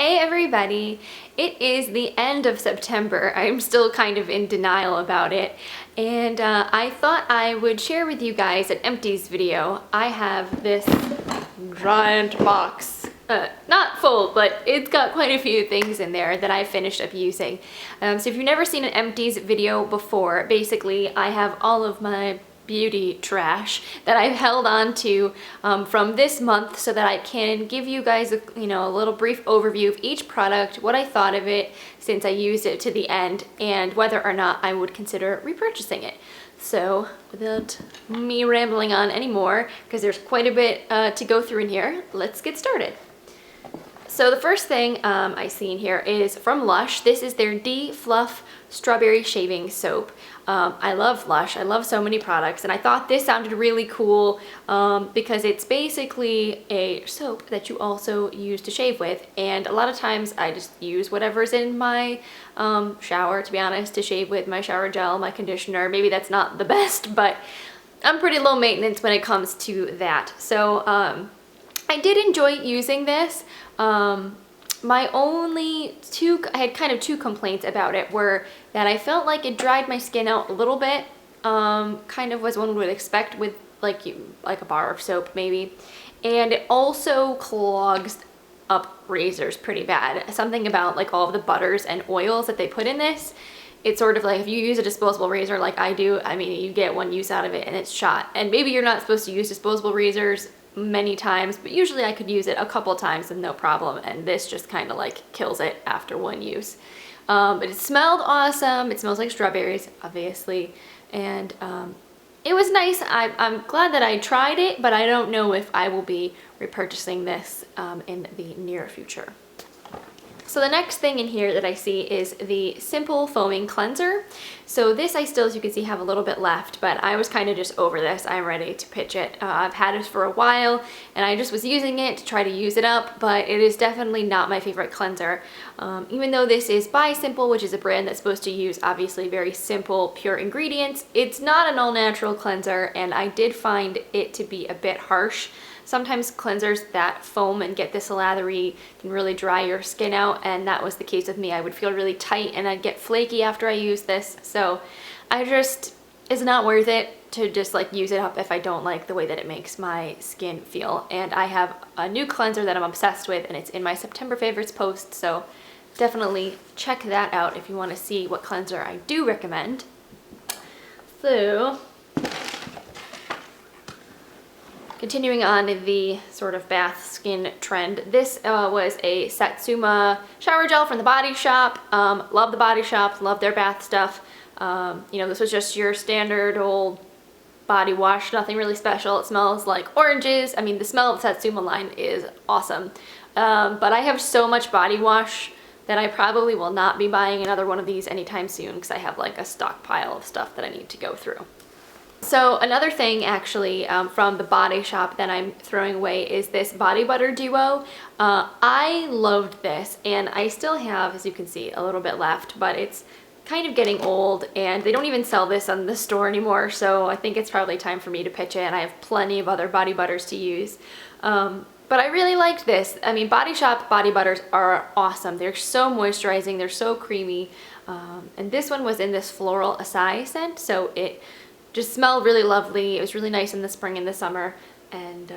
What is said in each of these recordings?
Hey everybody! It is the end of September. I'm still kind of in denial about it, and I thought I would share with you guys an Empties video. I have this giant box, not full, but it's got quite a few things in there that I finished up using. So if you've never seen an Empties video before, basically I have all of my beauty trash that I've held on to from this month so that I can give you guys a little brief overview of each product, what I thought of it since I used it to the end, and whether or not I would consider repurchasing it. So without me rambling on anymore, because there's quite a bit to go through in here, let's get started. So the first thing I see in here is from LUSH. This is their De-Fluff Strawberry Shaving Soap. I love LUSH. I love so many products, and I thought this sounded really cool because it's basically a soap that you also use to shave with, and a lot of times I just use whatever's in my shower, to be honest, to shave with. My shower gel, my conditioner. Maybe that's not the best, but I'm pretty low maintenance when it comes to that. So I did enjoy using this. My only I had kind of two complaints about it were that I felt like it dried my skin out a little bit, kind of as one would expect with like a bar of soap maybe, and it also clogs up razors pretty bad. Something about like all of the butters and oils that they put in this, it's sort of like if you use a disposable razor like I do, I mean, you get one use out of it and it's shot. And maybe you're not supposed to use disposable razors many times, but usually I could use it a couple times and no problem, and this just kind of like kills it after one use. But it smelled awesome. It smells like strawberries, obviously, and it was nice. I'm glad that I tried it, but I don't know if I will be repurchasing this in the near future. So the next thing in here that I see is the Simple Foaming Cleanser. So this I still, as you can see, have a little bit left, but I was kind of just over this. I'm ready to pitch it. I've had it for a while, and I just was using it to try to use it up, but it is definitely not my favorite cleanser. Even though this is by Simple, which is a brand that's supposed to use obviously very simple, pure ingredients, it's not an all-natural cleanser, and I did find it to be a bit harsh. Sometimes cleansers that foam and get this lathery can really dry your skin out, and that was the case with me. I would feel really tight and I'd get flaky after I use this, so it's not worth it to just like use it up if I don't like the way that it makes my skin feel. And I have a new cleanser that I'm obsessed with, and it's in my September favorites post, so definitely check that out if you want to see what cleanser I do recommend. So continuing on the sort of bath skin trend, this was a Satsuma shower gel from the Body Shop. Love the Body Shop, love their bath stuff. This was just your standard old body wash, nothing really special. It smells like oranges. I mean, the smell of the Satsuma line is awesome. But I have so much body wash that I probably will not be buying another one of these anytime soon because I have like a stockpile of stuff that I need to go through. So another thing actually from the Body Shop that I'm throwing away is this body butter duo. I loved this, and I still have, as you can see, a little bit left, but it's kind of getting old and they don't even sell this on the store anymore, so I think it's probably time for me to pitch it, and I have plenty of other body butters to use. But I really liked this. I mean, Body Shop body butters are awesome. They're so moisturizing, they're so creamy, and this one was in this Floral Acai scent, so it just smelled really lovely. It was really nice in the spring and the summer, and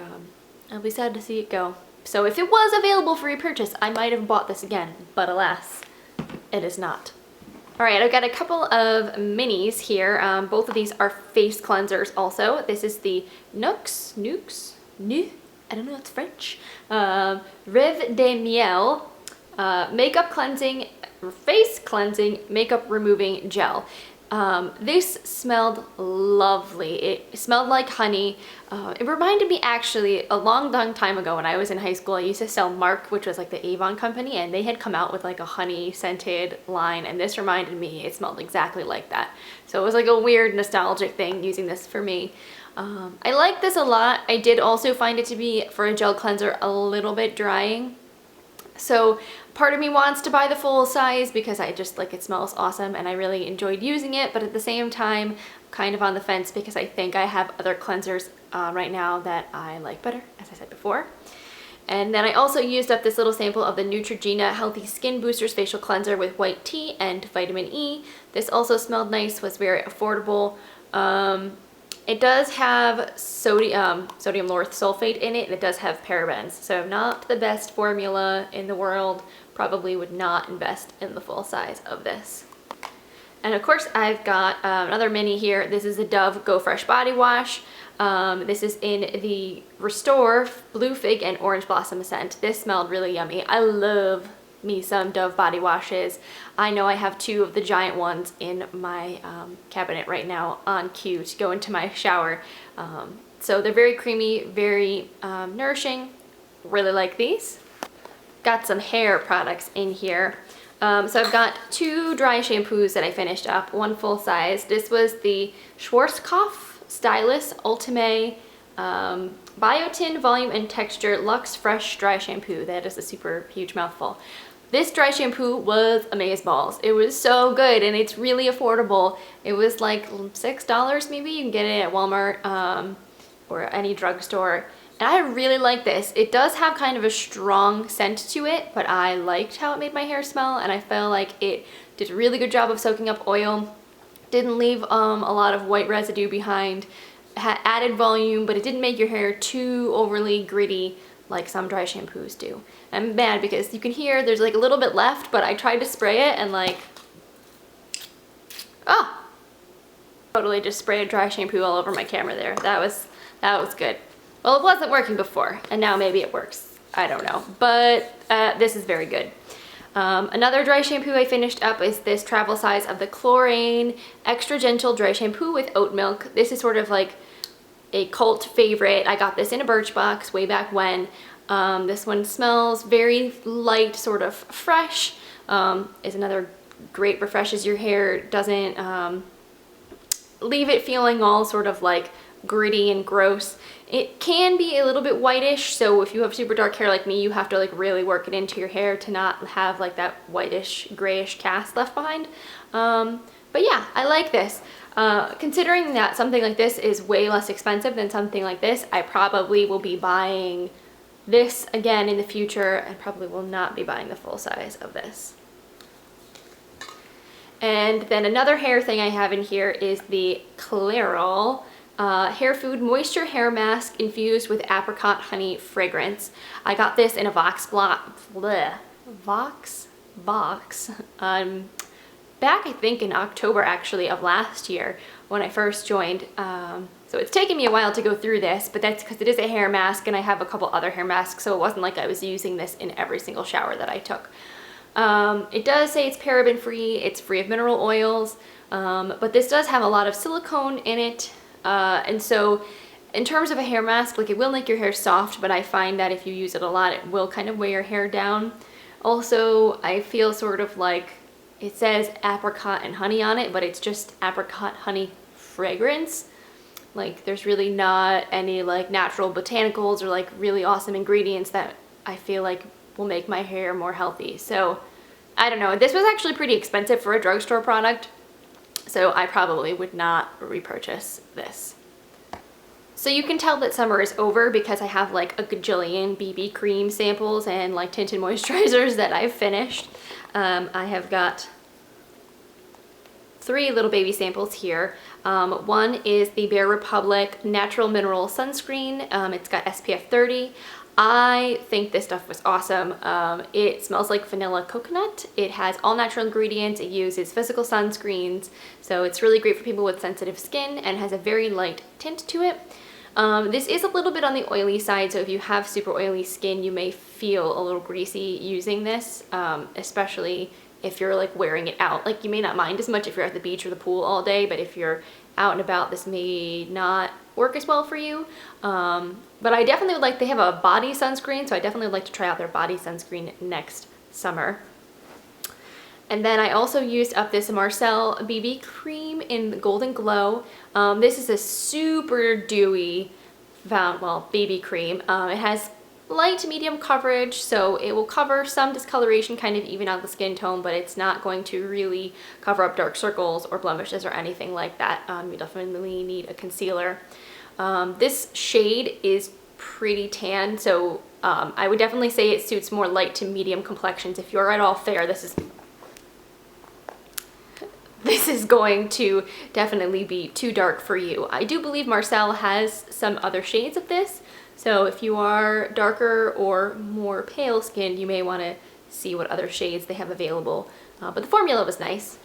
I'll be sad to see it go. So if it was available for repurchase, I might have bought this again, but alas, it is not. Alright, I've got a couple of minis here. Both of these are face cleansers also. This is the Nuxe, I don't know, it's French. Reve de Miel Makeup Cleansing, Face Cleansing, Makeup Removing Gel. This smelled lovely. It smelled like honey. It reminded me actually a long time ago when I was in high school. I used to sell Marc, which was like the Avon company, and they had come out with like a honey scented line, and this reminded me, it smelled exactly like that. So it was like a weird nostalgic thing using this for me. I like this a lot. I did also find it to be, for a gel cleanser, a little bit drying. So part of me wants to buy the full size because I just like it smells awesome and I really enjoyed using it, but at the same time, I'm kind of on the fence because I think I have other cleansers right now that I like better, as I said before. And then I also used up this little sample of the Neutrogena Healthy Skin Boosters Facial Cleanser with white tea and vitamin E. This also smelled nice, was very affordable. It does have sodium lauryl sulfate in it, and it does have parabens. So not the best formula in the world. Probably would not invest in the full size of this. And of course I've got another mini here. This is a Dove Go Fresh Body Wash. This is in the Restore Blue Fig and Orange Blossom scent. This smelled really yummy. I love me some Dove body washes. I know I have 2 of the giant ones in my cabinet right now on cue to go into my shower. So they're very creamy, very nourishing. Really like these. Got some hair products in here. So I've got 2 dry shampoos that I finished up, 1 full size. This was the Schwarzkopf Stylist Ultime Biotin Volume and Texture Luxe Fresh Dry Shampoo. That is a super huge mouthful. This dry shampoo was amazeballs. It was so good, and it's really affordable. It was like $6 maybe. You can get it at Walmart or any drugstore. And I really like this. It does have kind of a strong scent to it, but I liked how it made my hair smell, and I felt like it did a really good job of soaking up oil. Didn't leave a lot of white residue behind. Had added volume, but it didn't make your hair too overly gritty like some dry shampoos do. I'm mad because you can hear there's like a little bit left, but I tried to spray it and like, oh, totally just sprayed dry shampoo all over my camera there. That was good. Well, it wasn't working before, and now maybe it works. I don't know, but this is very good. Another dry shampoo I finished up is this travel size of the Klorane Extra Gentle Dry Shampoo with Oat Milk. This is sort of like a cult favorite. I got this in a Birchbox way back when. This one smells very light, sort of fresh. Is another great, refreshes your hair, doesn't leave it feeling all sort of like gritty and gross. It can be a little bit whitish, so if you have super dark hair like me, you have to like really work it into your hair to not have like that whitish, grayish cast left behind. But yeah, I like this. Considering that something like this is way less expensive than something like this, I probably will be buying this again in the future and probably will not be buying the full size of this. And then another hair thing I have in here is the Floral Hair Food Moisture Hair Mask infused with apricot honey fragrance. I got this in a Vox box back I think in October actually of last year when I first joined. So it's taken me a while to go through this, but that's because it is a hair mask and I have a couple other hair masks, so it wasn't like I was using this in every single shower that I took. It does say it's paraben free, it's free of mineral oils, but this does have a lot of silicone in it. And so in terms of a hair mask, like it will make your hair soft, but I find that if you use it a lot, it will kind of weigh your hair down. Also, I feel sort of like it says apricot and honey on it, but it's just apricot honey fragrance. Like there's really not any like natural botanicals or like really awesome ingredients that I feel like will make my hair more healthy. So I don't know. This was actually pretty expensive for a drugstore product, so I probably would not repurchase this. So you can tell that summer is over because I have like a gajillion BB cream samples and like tinted moisturizers that I've finished. I have got 3 little baby samples here. One is the Bare Republic Natural Mineral Sunscreen. It's got SPF 30. I think this stuff was awesome. It smells like vanilla coconut. It has all natural ingredients. It uses physical sunscreens, so it's really great for people with sensitive skin and has a very light tint to it. This is a little bit on the oily side, so if you have super oily skin, you may feel a little greasy using this, especially if you're like wearing it out. Like you may not mind as much if you're at the beach or the pool all day, but if you're out and about, this may not work as well for you. But I definitely would like, they have a body sunscreen, so I definitely would like to try out their body sunscreen next summer. And then I also used up this Marcelle BB cream in Golden Glow. This is a super dewy BB cream. It has light to medium coverage, so it will cover some discoloration, kind of even out the skin tone, but it's not going to really cover up dark circles or blemishes or anything like that. You definitely need a concealer. This shade is pretty tan, so I would definitely say it suits more light to medium complexions. If you're at all fair, this is going to definitely be too dark for you. I do believe Marcelle has some other shades of this, so if you are darker or more pale skinned, you may want to see what other shades they have available. But the formula was nice.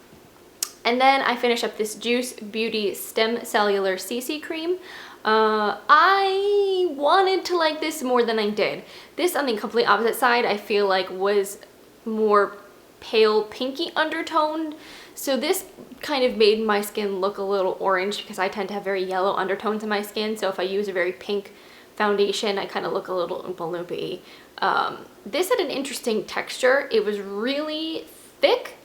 And then I finish up this Juice Beauty Stem Cellular CC Cream. I wanted to like this more than I did. This, on the complete opposite side, I feel like was more pale pinky undertoned. So this kind of made my skin look a little orange because I tend to have very yellow undertones in my skin. So if I use a very pink foundation, I kind of look a little oompa loopy. This had an interesting texture. It was really thick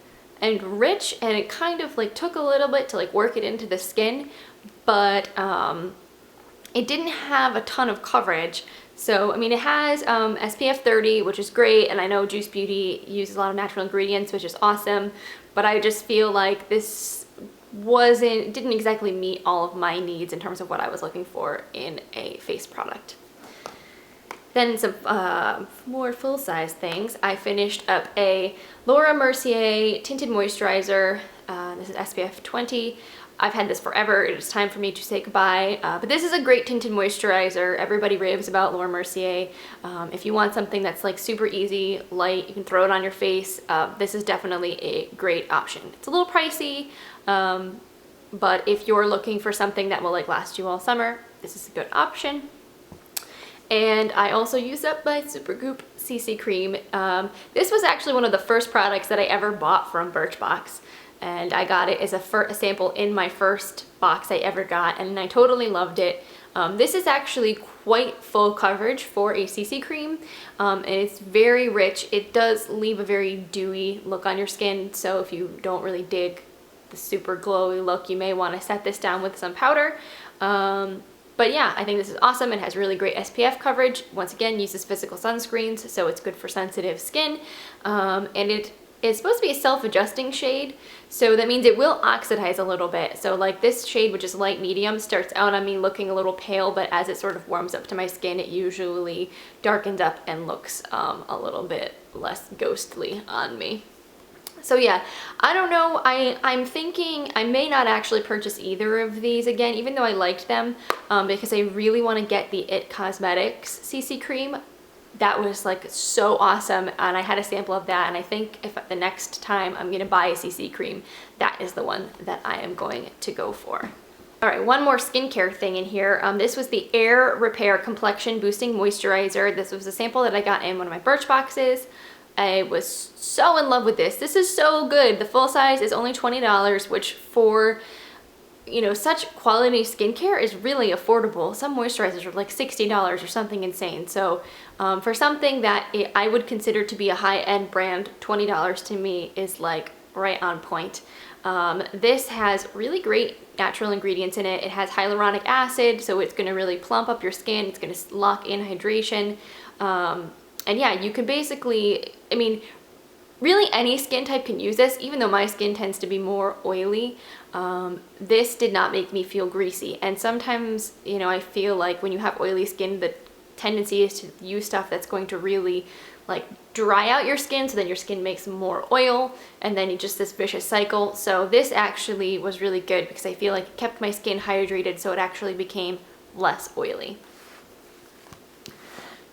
and rich, and it kind of like took a little bit to like work it into the skin, but it didn't have a ton of coverage. So, I mean, it has SPF 30, which is great, and I know Juice Beauty uses a lot of natural ingredients, which is awesome, but I just feel like this didn't exactly meet all of my needs in terms of what I was looking for in a face product. Then some more full-size things. I finished up a Laura Mercier Tinted Moisturizer. This is SPF 20. I've had this forever. It is time for me to say goodbye. But this is a great tinted moisturizer. Everybody raves about Laura Mercier. If you want something that's like super easy, light, you can throw it on your face. This is definitely a great option. It's a little pricey, but if you're looking for something that will like last you all summer, this is a good option. And I also used up my Supergoop CC cream. This was actually one of the first products that I ever bought from Birchbox, and I got it as a sample in my first box I ever got, and I totally loved it. This is actually quite full coverage for a CC cream, and it's very rich. It does leave a very dewy look on your skin, so if you don't really dig the super glowy look, you may want to set this down with some powder. But yeah, I think this is awesome. It has really great SPF coverage. Once again, uses physical sunscreens, so it's good for sensitive skin. And it is supposed to be a self-adjusting shade, so that means it will oxidize a little bit. So like this shade, which is light medium, starts out on me looking a little pale, but as it sort of warms up to my skin, it usually darkens up and looks a little bit less ghostly on me. So yeah, I don't know, I'm thinking I may not actually purchase either of these again, even though I liked them, because I really want to get the It Cosmetics CC cream. That was like so awesome, and I had a sample of that, and I think if the next time I'm going to buy a CC cream, that is the one that I am going to go for. Alright, one more skincare thing in here. This was the Air Repair Complexion Boosting Moisturizer. This was a sample that I got in one of my Birchboxes. I was so in love with this. This is so good. The full size is only $20, which for, you know, such quality skincare is really affordable. Some moisturizers are like $60 or something insane. So for something that I would consider to be a high-end brand, $20 to me is like right on point. This has really great natural ingredients in it. It has hyaluronic acid, so it's going to really plump up your skin. It's going to lock in hydration. And yeah, you can basically, I mean, really any skin type can use this, even though my skin tends to be more oily. This did not make me feel greasy. And sometimes, you know, I feel like when you have oily skin, the tendency is to use stuff that's going to really like dry out your skin, so then your skin makes more oil, and then you just this vicious cycle. So this actually was really good because I feel like it kept my skin hydrated, so it actually became less oily.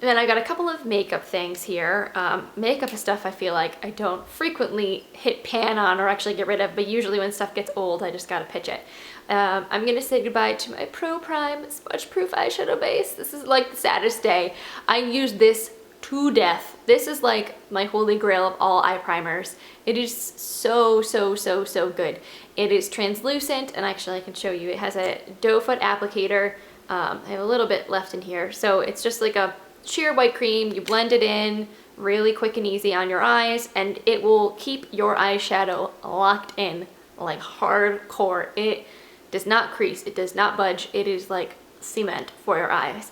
And then I got a couple of makeup things here. Makeup is stuff I feel like I don't frequently hit pan on or actually get rid of, but usually when stuff gets old, I just gotta pitch it. I'm gonna say goodbye to my Pro Prime Smudge Proof Eyeshadow Base. This is like the saddest day. I use this to death. This is like my holy grail of all eye primers. It is so, so, so, so good. It is translucent, and actually I can show you. It has a doe foot applicator. I have a little bit left in here. So it's just like a sheer white cream. You blend it in really quick and easy on your eyes, and it will keep your eyeshadow locked in like hardcore. It does not crease, it does not budge. It is like cement for your eyes.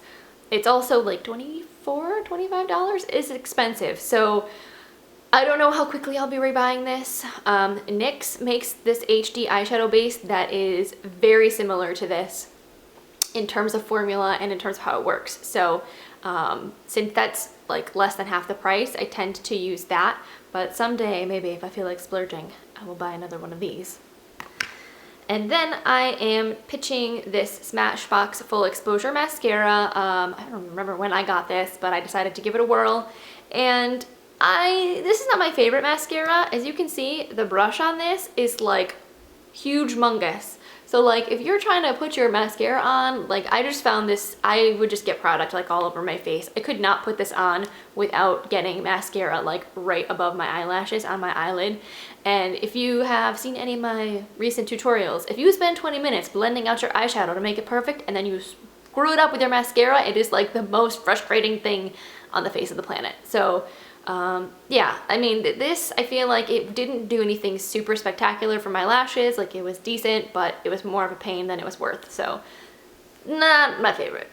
It's also like $24, $25. It's expensive, so I don't know how quickly I'll be rebuying this. NYX makes this HD eyeshadow base that is very similar to this in terms of formula and in terms of how it works. So Since that's like less than half the price, I tend to use that, but someday maybe if I feel like splurging, I will buy another one of these. And then I am pitching this Smashbox Full Exposure Mascara. I don't remember when I got this, but I decided to give it a whirl. And this is not my favorite mascara. As you can see, the brush on this is like huge-mongous. So like if you're trying to put your mascara on, like I just found this, I would just get product like all over my face. I could not put this on without getting mascara like right above my eyelashes on my eyelid. And if you have seen any of my recent tutorials, if you spend 20 minutes blending out your eyeshadow to make it perfect and then you screw it up with your mascara, it is like the most frustrating thing on the face of the planet. So yeah, I mean, this, I feel like it didn't do anything super spectacular for my lashes. Like it was decent, but it was more of a pain than it was worth. So not my favorite.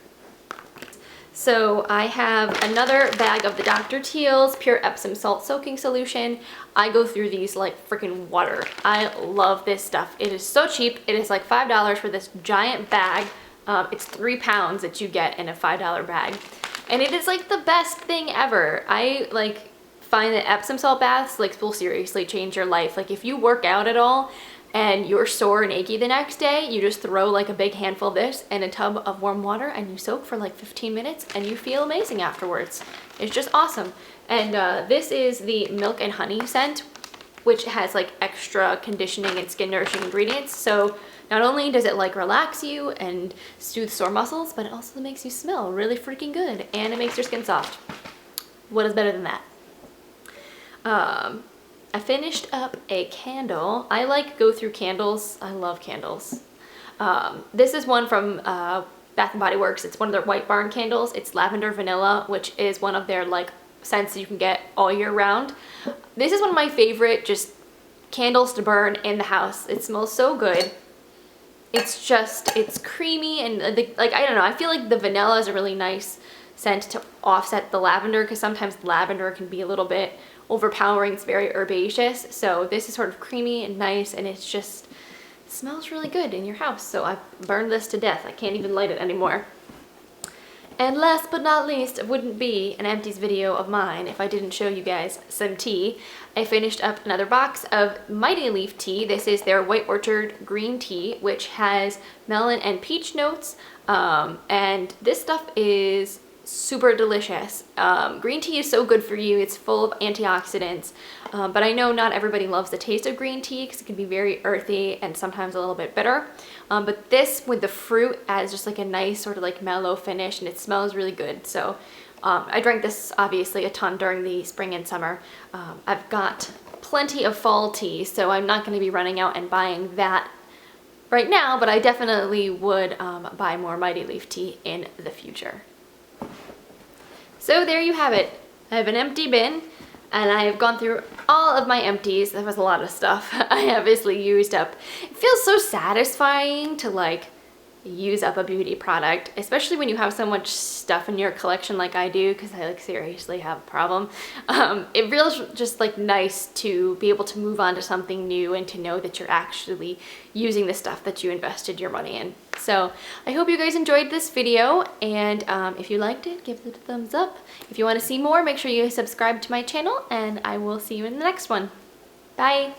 So I have another bag of the Dr. Teal's Pure Epsom Salt Soaking Solution. I go through these like freaking water. I love this stuff. It is so cheap. It is like $5 for this giant bag. It's 3 pounds that you get in a $5 bag. And it is like the best thing ever. I like find that Epsom salt baths like will seriously change your life. Like if you work out at all and you're sore and achy the next day, you just throw like a big handful of this in a tub of warm water and you soak for like 15 minutes and you feel amazing afterwards. It's just awesome. And this is the Milk and Honey scent, which has like extra conditioning and skin nourishing ingredients. So not only does it like relax you and soothe sore muscles, but it also makes you smell really freaking good and it makes your skin soft. What is better than that? I finished up a candle. I like go through candles. I love candles. This is one from Bath & Body Works. It's one of their White Barn candles. It's lavender vanilla, which is one of their like scents you can get all year round. This is one of my favorite just candles to burn in the house. It smells so good. It's just, it's creamy and like, I don't know, I feel like the vanilla is a really nice scent to offset the lavender because sometimes lavender can be a little bit overpowering. It's very herbaceous. So this is sort of creamy and nice and it's just, it smells really good in your house. So I've burned this to death. I can't even light it anymore. And last but not least, it wouldn't be an Empties video of mine if I didn't show you guys some tea. I finished up another box of Mighty Leaf tea. This is their White Orchard green tea, which has melon and peach notes. And this stuff is super delicious. Green tea is so good for you. It's full of antioxidants. But I know not everybody loves the taste of green tea because it can be very earthy and sometimes a little bit bitter. But this with the fruit adds just like a nice sort of like mellow finish and it smells really good. So I drank this obviously a ton during the spring and summer. I've got plenty of fall tea, so I'm not going to be running out and buying that right now, but I definitely would buy more Mighty Leaf tea in the future. So there you have it. I have an empty bin and I have gone through all of my empties. That was a lot of stuff I obviously used up. It feels so satisfying to like use up a beauty product, especially when you have so much stuff in your collection like I do, because I like seriously have a problem. It feels just like nice to be able to move on to something new and to know that you're actually using the stuff that you invested your money in. So I hope you guys enjoyed this video, and if you liked it, give it a thumbs up. If you want to see more, make sure you subscribe to my channel, and I will see you in the next one. Bye!